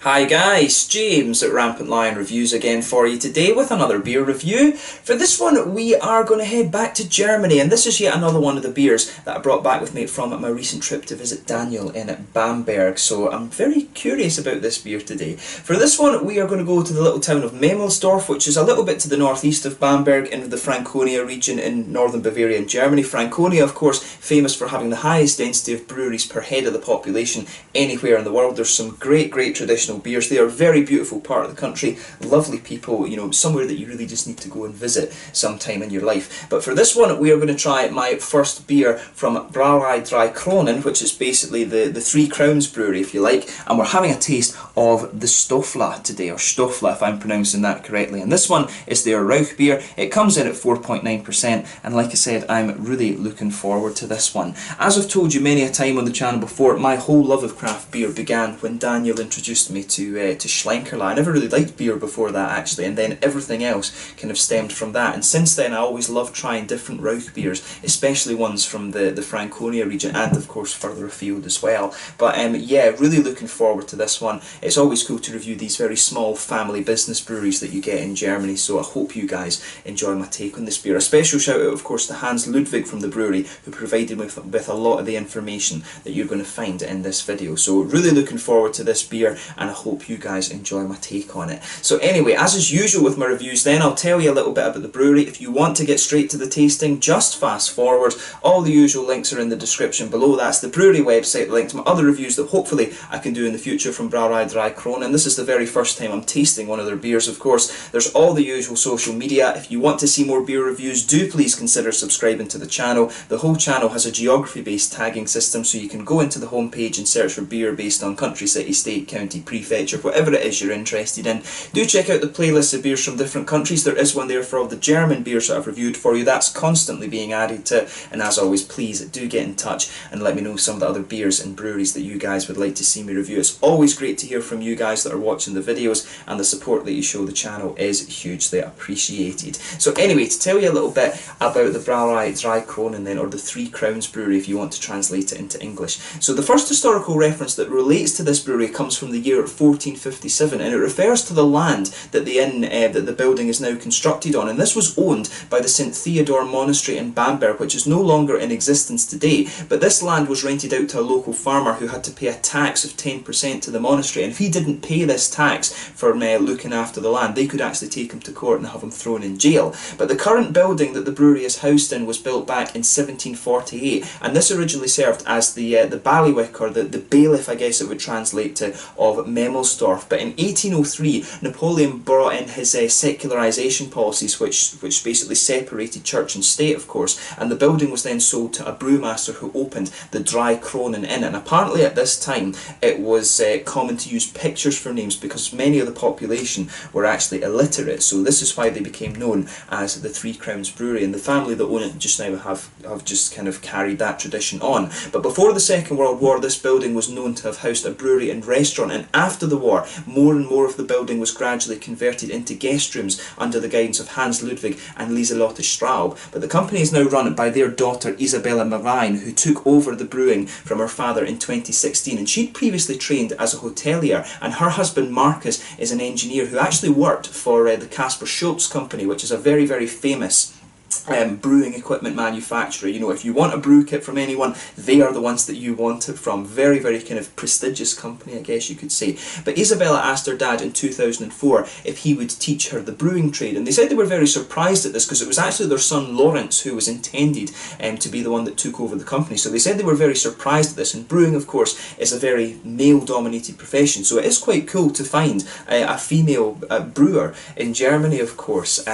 Hi guys, James at RampantLionReviews again for you today with another beer review. For this one we are going to head back to Germany, and this is yet another one of the beers that I brought back with me from my recent trip to visit Daniel in Bamberg, so I'm very curious about this beer today. For this one we are going to go to the little town of Memmelsdorf, which is a little bit to the northeast of Bamberg in the Franconia region in northern Bavaria in Germany. Franconia, of course, famous for having the highest density of breweries per head of the population anywhere in the world. There's some great traditional beers. They are a very beautiful part of the country, lovely people, you know, somewhere that you really just need to go and visit sometime in your life. But for this one we are going to try my first beer from Brauerei Drei Kronen, which is basically the Three Crowns brewery if you like, and we're having a taste of the Stöffla today, or Stöffla if I'm pronouncing that correctly. And this one is their Rauchbier. It comes in at 4.9%, and like I said, I'm really looking forward to this one. As I've told you many a time on the channel before, my whole love of craft beer began when Daniel introduced me to Schlenkerla. I never really liked beer before that actually, and then everything else kind of stemmed from that. And since then I always loved trying different Rauch beers, especially ones from the Franconia region and of course further afield as well. But yeah, really looking forward to this one. It's always cool to review these very small family business breweries that you get in Germany, so I hope you guys enjoy my take on this beer. A special shout out of course to Hans Ludwig from the brewery, who provided me with a lot of the information that you're going to find in this video. So really looking forward to this beer, and I hope you guys enjoy my take on it. So anyway, as is usual with my reviews then, I'll tell you a little bit about the brewery. If you want to get straight to the tasting, just fast forward. All the usual links are in the description below. That's the brewery website, the link to my other reviews that hopefully I can do in the future from Brauerei Drei Kronen. This is the very first time I'm tasting one of their beers, of course. There's all the usual social media. If you want to see more beer reviews, do please consider subscribing to the channel. The whole channel has a geography-based tagging system, so you can go into the homepage and search for beer based on country, city, state, county, prefecture, whatever it is you're interested in. Do check out the playlist of beers from different countries. There is one there for all the German beers that I've reviewed for you. That's constantly being added to, and as always, please do get in touch and let me know some of the other beers and breweries that you guys would like to see me review. It's always great to hear from you guys that are watching the videos, and the support that you show the channel is hugely appreciated. So anyway, to tell you a little bit about the Brauerei Drei Kronen then, or the Three Crowns brewery if you want to translate it into English. So the first historical reference that relates to this brewery comes from the year 1457, and it refers to the land that the inn, that the building is now constructed on, and this was owned by the St. Theodore Monastery in Bamberg, which is no longer in existence today. But this land was rented out to a local farmer who had to pay a tax of 10% to the monastery, and if he didn't pay this tax for looking after the land, they could actually take him to court and have him thrown in jail. But the current building that the brewery is housed in was built back in 1748, and this originally served as the bailiwick, or the bailiff I guess it would translate to, of Memmelsdorf. But in 1803 Napoleon brought in his secularization policies, which basically separated church and state, of course, and the building was then sold to a brewmaster who opened the Drei Kronen Inn. And apparently at this time it was common to use pictures for names because many of the population were actually illiterate, so this is why they became known as the Three Crowns Brewery, and the family that own it just now have just kind of carried that tradition on. But before the Second World War, this building was known to have housed a brewery and restaurant, and after the war more and more of the building was gradually converted into guest rooms under the guidance of Hans Ludwig and Lieselotte Straub. But the company is now run by their daughter Isabella Marine, who took over the brewing from her father in 2016, and she'd previously trained as a hotelier, and her husband Marcus is an engineer who actually worked for the Kasper Schultz company, which is a very famous brewing equipment manufacturer. You know, if you want a brew kit from anyone, they are the ones that you want it from. Very kind of prestigious company, I guess you could say. But Isabella asked her dad in 2004 if he would teach her the brewing trade, and they said they were very surprised at this because it was actually their son Lawrence who was intended to be the one that took over the company. So they said they were very surprised at this, and brewing of course is a very male dominated profession, so it is quite cool to find a female brewer in Germany, of course.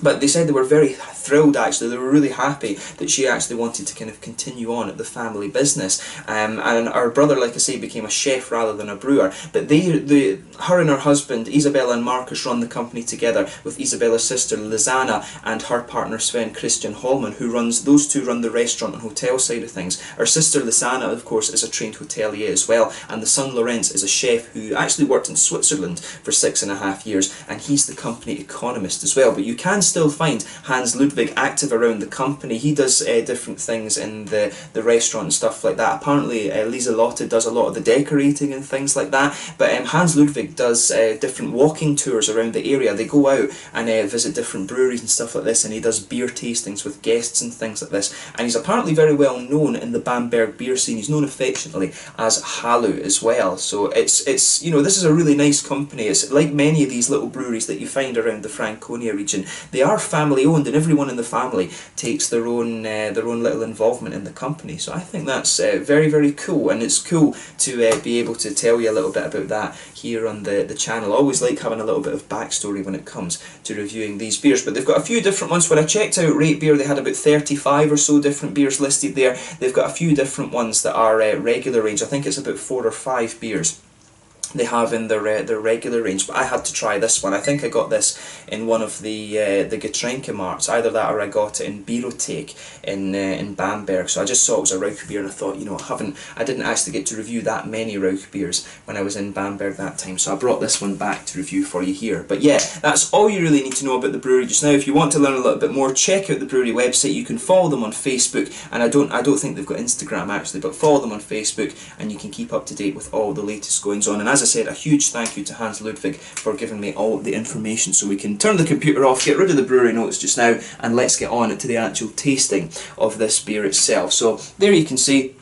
But they said they were very thrilled actually, they were really happy that she actually wanted to kind of continue on at the family business. And our brother, like I say, became a chef rather than a brewer. But her and her husband, Isabella and Marcus, run the company together with Isabella's sister Lizana and her partner Sven Christian Holman, those two run the restaurant and hotel side of things. Our sister Lizana, of course, is a trained hotelier as well, and the son Lorenz is a chef who actually worked in Switzerland for 6.5 years, and he's the company economist as well. But you can can still find Hans Ludwig active around the company. He does different things in the restaurant and stuff like that. Apparently Lisa Lotte does a lot of the decorating and things like that, but Hans Ludwig does different walking tours around the area. They go out and visit different breweries and stuff like this, and he does beer tastings with guests and things like this, and he's apparently very well known in the Bamberg beer scene. He's known affectionately as Halu as well, so it's you know, this is a really nice company. It's like many of these little breweries that you find around the Franconia region. They are family owned, and everyone in the family takes their own little involvement in the company, so I think that's very, very cool, and it's cool to be able to tell you a little bit about that here on the channel. I always like having a little bit of backstory when it comes to reviewing these beers, but they've got a few different ones. When I checked out Rate Beer, they had about 35 or so different beers listed there. They've got a few different ones that are regular range. I think it's about 4 or 5 beers they have in their regular range, but I had to try this one. I think I got this in one of the Getränkemarkts, either that or I got it in Biothek in Bamberg. So I just saw it was a Rauch beer, and I thought, you know, I didn't actually get to review that many Rauch beers when I was in Bamberg that time, so I brought this one back to review for you here. But yeah, that's all you really need to know about the brewery just now. If you want to learn a little bit more, check out the brewery website. You can follow them on Facebook, and I don't think they've got Instagram actually, but follow them on Facebook and you can keep up to date with all the latest goings on. And as I said, a huge thank you to Hans Ludwig for giving me all the information, so we can turn the computer off, get rid of the brewery notes just now, and let's get on to the actual tasting of this beer itself. So there you can see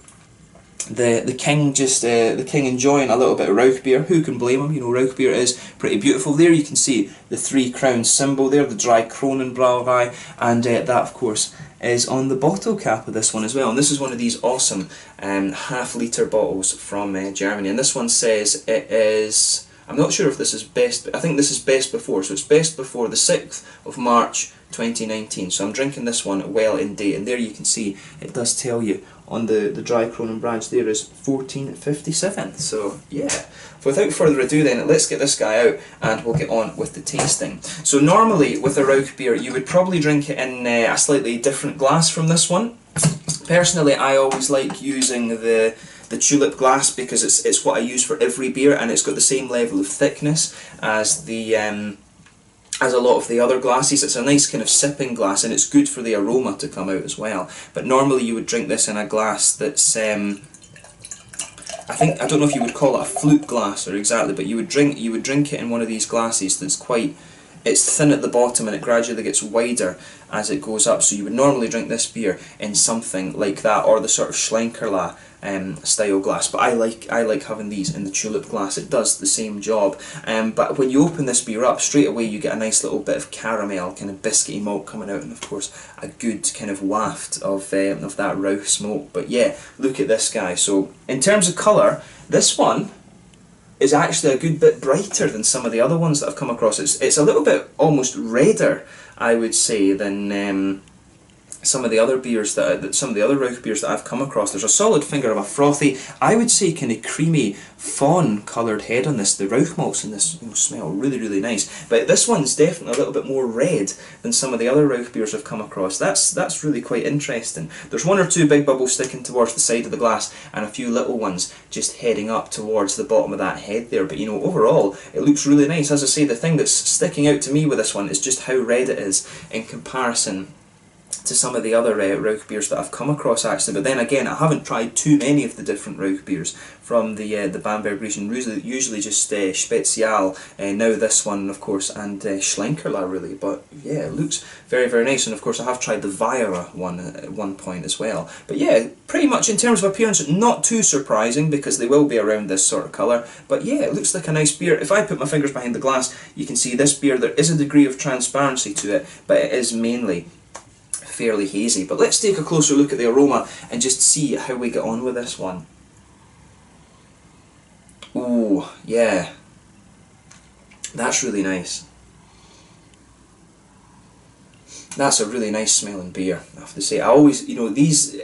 the king enjoying a little bit of Rauch beer. Who can blame him? You know, Rauch beer is pretty beautiful. There you can see the 3 crowns symbol there, the Drei Kronen Brauerei, and that of course is on the bottle cap of this one as well. And this is one of these awesome half-litre bottles from Germany, and this one says it is, I'm not sure if this is best, I think this is best before, so it's best before the 6th of March 2019, so I'm drinking this one well in date. And there you can see it does tell you on the Drei Kronen branch there is 1457. So yeah, without further ado then, let's get this guy out and we'll get on with the tasting. So normally with a Rauch beer you would probably drink it in a slightly different glass from this one. Personally, I always like using the tulip glass because it's what I use for every beer, and it's got the same level of thickness as as a lot of the other glasses. It's a nice kind of sipping glass, and it's good for the aroma to come out as well. But normally you would drink this in a glass that's I don't know if you would call it a flute glass or exactly, but you would drink it in one of these glasses that's it's thin at the bottom and it gradually gets wider as it goes up. So you would normally drink this beer in something like that, or the sort of Schlenkerla style glass. But I like having these in the tulip glass. It does the same job. But when you open this beer up, straight away you get a nice little bit of caramel, kind of biscuity malt coming out, and of course a good kind of waft of that Rauch smoke. But yeah, look at this guy. So in terms of colour, this one is actually a good bit brighter than some of the other ones that I've come across. It's a little bit almost redder, I would say, than some of the other beers some of the other Rauch beers that I've come across. There's a solid finger of a frothy, I would say kind of creamy fawn coloured head on this. The Rauch malts in this smell really, really nice. But this one's definitely a little bit more red than some of the other Rauch beers I've come across. That's really quite interesting. There's 1 or 2 big bubbles sticking towards the side of the glass, and a few little ones just heading up towards the bottom of that head there. But you know, overall it looks really nice. As I say, the thing that's sticking out to me with this one is just how red it is in comparison to some of the other Rauch beers that I've come across actually. But then again, I haven't tried too many of the different Rauch beers from the Bamberg region. Usually just Spezial, now this one of course, and Schlenkerla really. But yeah, it looks very, very nice. And of course I have tried the Weyerer one at one point as well. But yeah, pretty much in terms of appearance, not too surprising because they will be around this sort of colour. But yeah, it looks like a nice beer. If I put my fingers behind the glass, you can see this beer, there is a degree of transparency to it, but it is mainly fairly hazy. But let's take a closer look at the aroma and just see how we get on with this one. Ooh, yeah, that's really nice. That's a really nice smelling beer, I have to say. I always, you know, these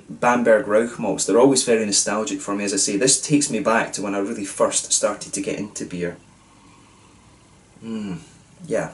Bamberg Rauch malts, they're always very nostalgic for me. As I say, this takes me back to when I really first started to get into beer. Yeah.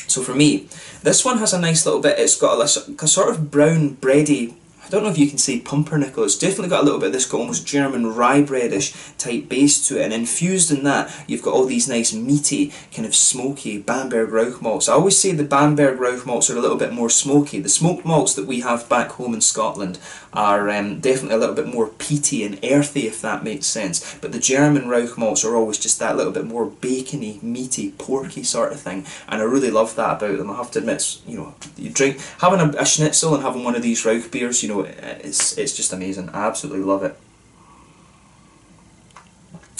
So for me, this one has a nice little bit, it's got a sort of brown bready I don't know if you can say pumpernickel. It's definitely got a little bit of this almost German rye breadish type base to it, and infused in that you've got all these nice meaty, kind of smoky Bamberg Rauch malts. I always say the Bamberg Rauch malts are a little bit more smoky. The smoked malts that we have back home in Scotland are definitely a little bit more peaty and earthy, if that makes sense. But the German Rauch malts are always just that little bit more bacony, meaty, porky sort of thing, and I really love that about them. I have to admit, you know, having a schnitzel and having one of these Rauch beers, you know, it's just amazing. I absolutely love it.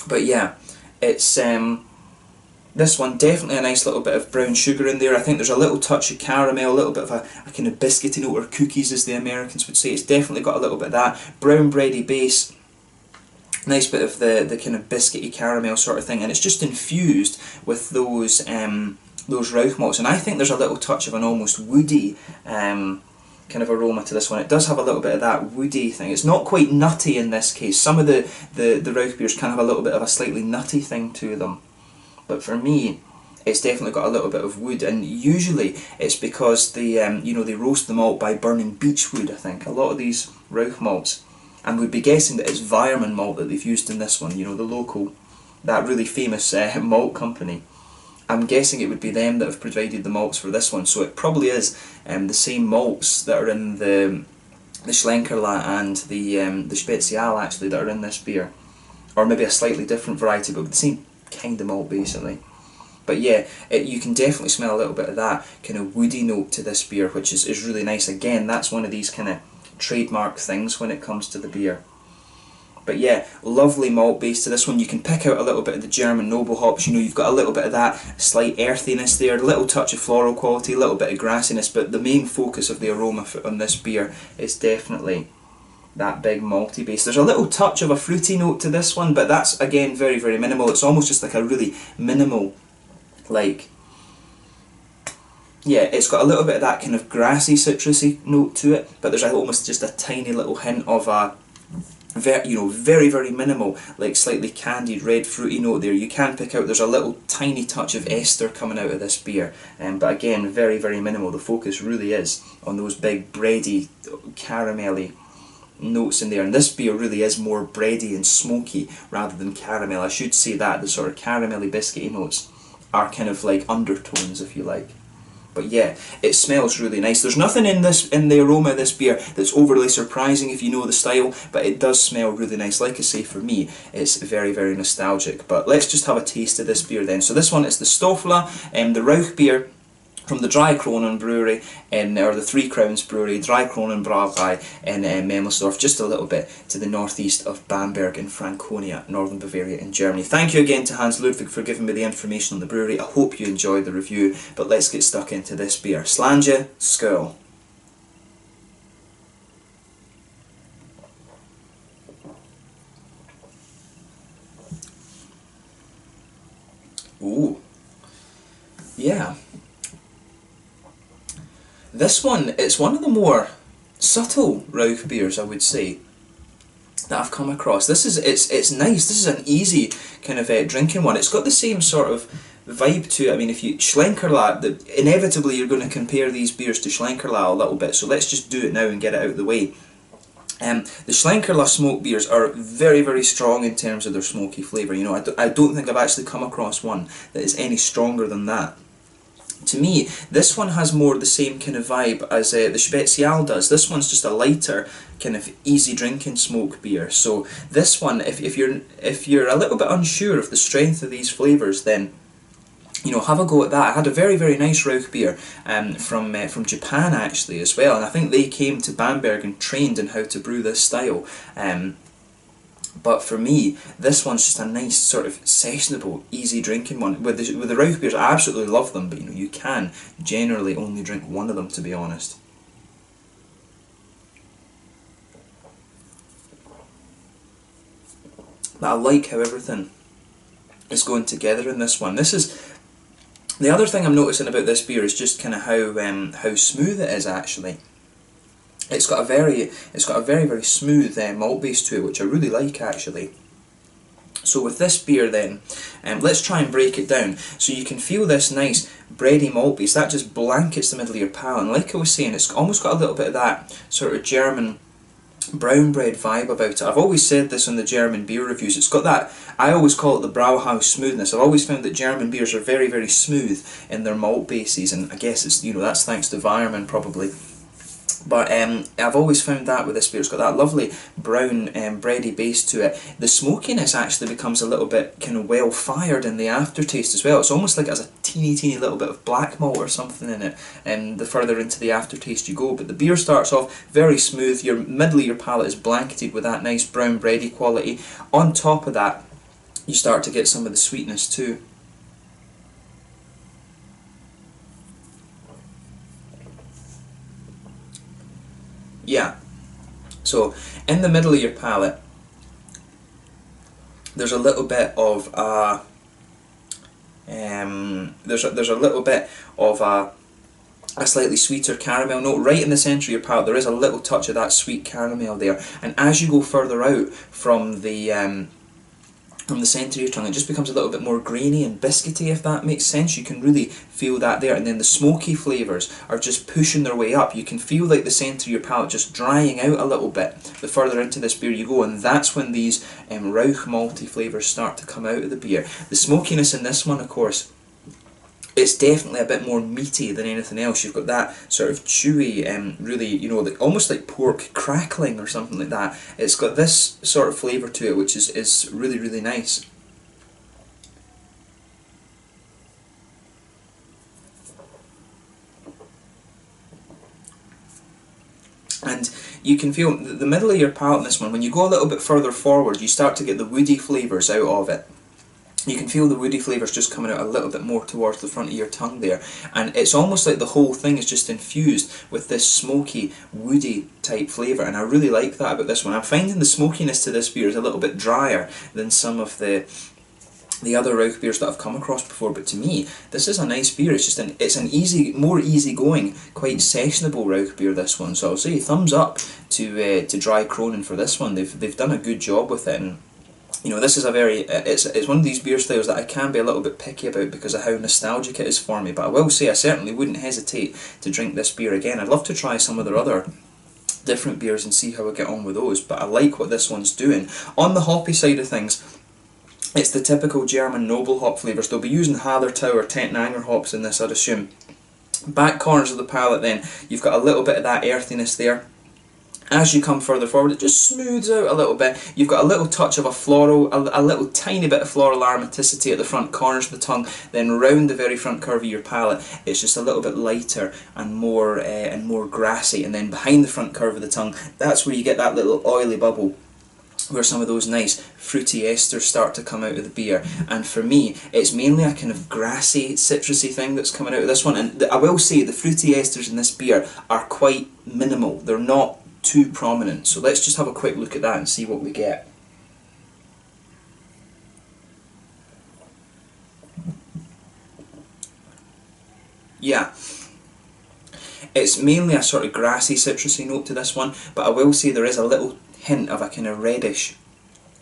But yeah, it's this one, definitely a nice little bit of brown sugar in there. I think there's a little touch of caramel, a little bit of a kind of biscuity note, or cookies as the Americans would say. It's definitely got a little bit of that. Brown bready base, nice bit of the kind of biscuity caramel sort of thing, and it's just infused with those Rauch malts. And I think there's a little touch of an almost woody kind of aroma to this one. It does have a little bit of that woody thing. It's not quite nutty in this case. Some of the Rauch beers can have a little bit of a slightly nutty thing to them, but for me it's definitely got a little bit of wood, and usually it's because they you know, they roast the malt by burning beechwood. I think a lot of these Rauch malts, and we'd be guessing that it's Weirmann malt that they've used in this one, you know, the local, that really famous malt company. I'm guessing it would be them that have provided the malts for this one, so it probably is the same malts that are in the Schlenkerla and the Spezial actually that are in this beer, or maybe a slightly different variety, but with the same kind of malt basically. But yeah, you can definitely smell a little bit of that kind of woody note to this beer, which is really nice. Again, that's one of these kind of trademark things when it comes to the beer. But yeah, lovely malt base to this one. You can pick out a little bit of the German noble hops. You know, you've got a little bit of that slight earthiness there, a little touch of floral quality, a little bit of grassiness, but the main focus of the aroma on this beer is definitely that big malty base. There's a little touch of a fruity note to this one, but that's again very, very minimal. It's almost just like a really minimal, like, yeah, it's got a little bit of that kind of grassy, citrusy note to it, but there's almost just a tiny little hint of a very, very minimal, like slightly candied red fruity note there. You can pick out there's a little tiny touch of ester coming out of this beer, but again, very, very minimal. The focus really is on those big bready, caramelly notes in there, and this beer really is more bready and smoky rather than caramel. I should say that the sort of caramelly biscuity notes are kind of like undertones, if you like. But yeah, it smells really nice. There's nothing in the aroma of this beer that's overly surprising if you know the style, but it does smell really nice. Like I say, for me, it's very, very nostalgic. But let's just have a taste of this beer then. So this one is the Stöffla, the Rauch beer from the Drei Kronen brewery, or the Three Crowns brewery, Drei Kronen Brauerei in Memmelsdorf, just a little bit to the northeast of Bamberg in Franconia, northern Bavaria in Germany. Thank you again to Hans Ludwig for giving me the information on the brewery. I hope you enjoyed the review, but let's get stuck into this beer. Slange, skål. Ooh, yeah. This one, it's one of the more subtle Rauch beers, I would say, that I've come across. It's nice. This is an easy kind of drinking one. It's got the same sort of vibe to it. I mean, if you Schlenkerla, inevitably you're going to compare these beers to Schlenkerla a little bit. So let's just do it now and get it out of the way. The Schlenkerla smoke beers are very, very strong in terms of their smoky flavour. You know, I don't think I've actually come across one that is any stronger than that. To me, this one has more the same kind of vibe as the Spezial does. This one's just a lighter, kind of easy drinking smoke beer. So this one, if you're a little bit unsure of the strength of these flavours, then, you know, have a go at that. I had a very, very nice Rauch beer from Japan actually as well, and I think they came to Bamberg and trained in how to brew this style. But for me, this one's just a nice sort of sessionable, easy drinking one. With the Rauch beers, I absolutely love them, but you know, you can generally only drink one of them, to be honest. But I like how everything is going together in this one. This is the other thing I'm noticing about this beer is just kind of how smooth it is actually. It's got a very, very smooth malt base to it, which I really like actually. So with this beer then, let's try and break it down. So you can feel this nice bready malt base, that just blankets the middle of your palate. And like I was saying, it's almost got a little bit of that sort of German brown bread vibe about it. I've always said this in the German beer reviews. It's got that, I always call it the Brauhaus smoothness. I've always found that German beers are very, very smooth in their malt bases, and I guess it's, you know, that's thanks to Weirmann probably. But I've always found that with this beer, it's got that lovely brown bready base to it. The smokiness actually becomes a little bit kind of well fired in the aftertaste as well. It's almost like it has a teeny little bit of black malt or something in it, the further into the aftertaste you go. But the beer starts off very smooth. Your middle of your palate is blanketed with that nice brown bready quality. On top of that, you start to get some of the sweetness too. Yeah, so in the middle of your palate, there's a little bit of there's a little bit of a slightly sweeter caramel note right in the centre of your palate. There is a little touch of that sweet caramel there, and as you go further out from the centre of your tongue, it just becomes a little bit more grainy and biscuity, if that makes sense. You can really feel that there, and then the smoky flavours are just pushing their way up. You can feel like the centre of your palate just drying out a little bit the further into this beer you go, and that's when these Rauch malty flavours start to come out of the beer. The smokiness in this one, of course, it's definitely a bit more meaty than anything else. You've got that sort of chewy, really, you know, almost like pork crackling or something like that. It's got this sort of flavour to it, which is really, really nice. And you can feel the middle of your palate in this one. When you go a little bit further forward, you start to get the woody flavours out of it. You can feel the woody flavours just coming out a little bit more towards the front of your tongue there, and it's almost like the whole thing is just infused with this smoky, woody type flavour, and I really like that about this one. I'm finding the smokiness to this beer is a little bit drier than some of the other Rauch beers that I've come across before, but to me, this is a nice beer. It's just it's an easy, more easygoing, quite sessionable Rauch beer, this one. So I'll say thumbs up to Drei Kronen for this one. They've done a good job with it, and you know, this is a very, it's one of these beer styles that I can be a little bit picky about because of how nostalgic it is for me, but I will say I certainly wouldn't hesitate to drink this beer again. I'd love to try some of their other different beers and see how I get on with those, but I like what this one's doing. On the hoppy side of things, it's the typical German noble hop flavours. They'll be using Hallertau or Tettnanger hops in this, I'd assume. Back corners of the palate then, you've got a little bit of that earthiness there. As you come further forward, it just smooths out a little bit. You've got a little touch of a floral, a little tiny bit of floral aromaticity at the front corners of the tongue. Then round the very front curve of your palate, it's just a little bit lighter and more grassy. And then behind the front curve of the tongue, that's where you get that little oily bubble, where some of those nice fruity esters start to come out of the beer. And for me, it's mainly a kind of grassy, citrusy thing that's coming out of this one. And I will say the fruity esters in this beer are quite minimal. They're not too prominent. So let's just have a quick look at that and see what we get. Yeah, it's mainly a sort of grassy, citrusy note to this one, but I will say there is a little hint of a kind of reddish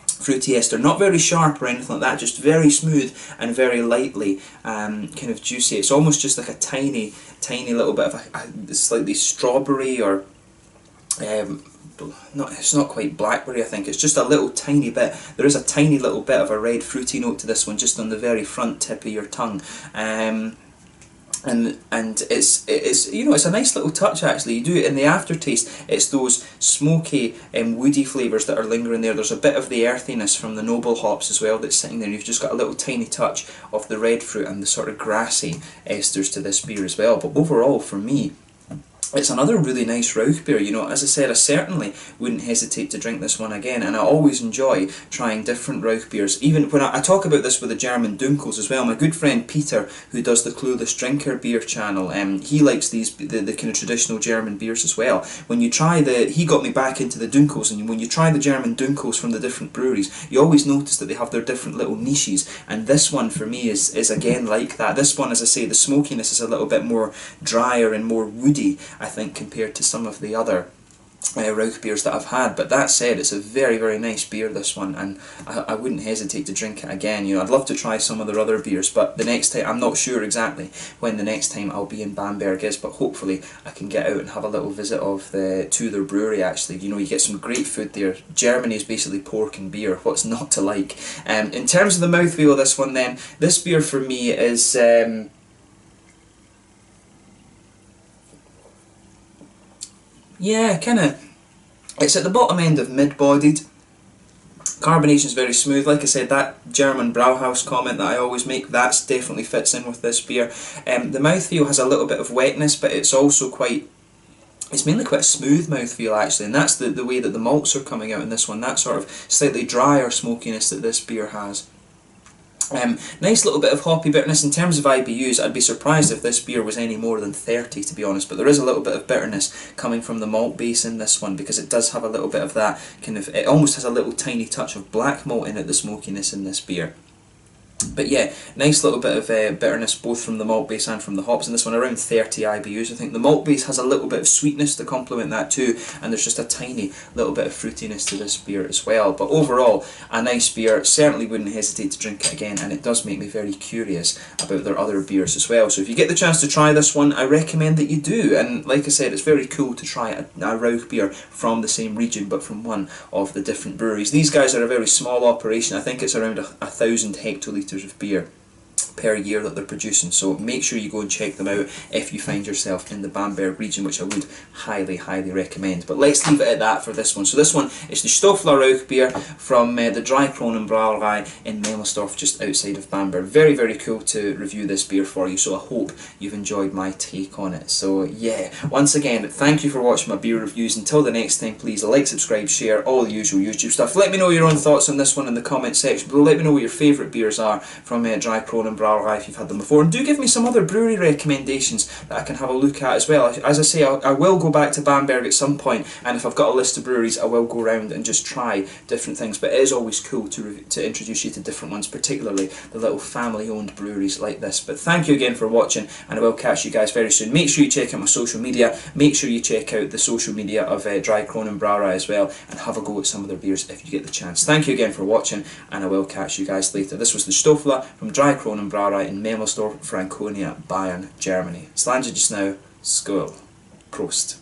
fruity ester, not very sharp or anything like that, just very smooth and very lightly kind of juicy. It's almost just like a tiny little bit of a slightly strawberry or it's not quite blackberry, I think. It's just a little tiny bit. There is a tiny little bit of a red fruity note to this one, just on the very front tip of your tongue. And it's you know, it's a nice little touch actually. You do it in the aftertaste. It's those smoky woody flavours that are lingering there. There's a bit of the earthiness from the noble hops as well that's sitting there. You've just got a little tiny touch of the red fruit and the sort of grassy esters to this beer as well. But overall, for me, it's another really nice Rauch beer. You know, as I said, I certainly wouldn't hesitate to drink this one again, and I always enjoy trying different Rauch beers. Even when I talk about this with the German Dunkels as well, my good friend Peter, who does the Clueless Drinker beer channel, he likes the kind of traditional German beers as well. When you try he got me back into the Dunkels, and when you try the German Dunkels from the different breweries, you always notice that they have their different little niches, and this one for me is again like that. This one, as I say, the smokiness is a little bit more drier and more woody, I think, compared to some of the other Rauch beers that I've had. But that said, it's a very, very nice beer, this one, and I wouldn't hesitate to drink it again. You know, I'd love to try some of their other beers, but the next time, I'm not sure exactly when the next time I'll be in Bamberg is, but hopefully I can get out and have a little visit to their brewery. Actually, you know, you get some great food there. Germany is basically pork and beer. What's not to like? In terms of the mouthfeel of this one, then, this beer for me is yeah, kind of. It's at the bottom end of mid-bodied. Carbonation is very smooth. Like I said, that German Brauhaus comment that I always make, that definitely fits in with this beer. The mouthfeel has a little bit of wetness, but it's also it's mainly quite a smooth mouthfeel actually, and that's the way that the malts are coming out in this one. That sort of slightly drier smokiness that this beer has. Nice little bit of hoppy bitterness. In terms of IBUs, I'd be surprised if this beer was any more than 30, to be honest, but there is a little bit of bitterness coming from the malt base in this one, because it does have a little bit of that kind of, it almost has a little tiny touch of black malt in it, the smokiness in this beer. But yeah, nice little bit of bitterness both from the malt base and from the hops in this one, around 30 IBUs. I think the malt base has a little bit of sweetness to complement that too, and there's just a tiny little bit of fruitiness to this beer as well. But overall, a nice beer. Certainly wouldn't hesitate to drink it again, and it does make me very curious about their other beers as well. So if you get the chance to try this one, I recommend that you do. And like I said, it's very cool to try a Rauch beer from the same region, but from one of the different breweries. These guys are a very small operation. I think it's around 1,000 hectolitres of beer per year that they're producing, so make sure you go and check them out if you find yourself in the Bamberg region, which I would highly, highly recommend. But let's leave it at that for this one. So this one is the Stöffla Rauchbier from the Drei Kronen Brauerei in Memmelsdorf, just outside of Bamberg. Very, very cool to review this beer for you, so I hope you've enjoyed my take on it. So yeah, once again, thank you for watching my beer reviews. Until the next time, please like, subscribe, share, all the usual YouTube stuff. Let me know your own thoughts on this one in the comment section below. Let me know what your favourite beers are from Drei Kronen Brauerei if you've had them before, and do give me some other brewery recommendations that I can have a look at as well. As I say, I will go back to Bamberg at some point, and if I've got a list of breweries, I will go around and just try different things. But it is always cool to introduce you to different ones, particularly the little family-owned breweries like this. But thank you again for watching, and I will catch you guys very soon. Make sure you check out my social media. Make sure you check out the social media of Drei Kronen Brauerei as well, and have a go at some of their beers if you get the chance. Thank you again for watching, and I will catch you guys later. This was the Stöffla from Drei Kronen Brauerei in Memmelsdorf, Franconia, Bayern, Germany. Slange just now. Skål. Prost.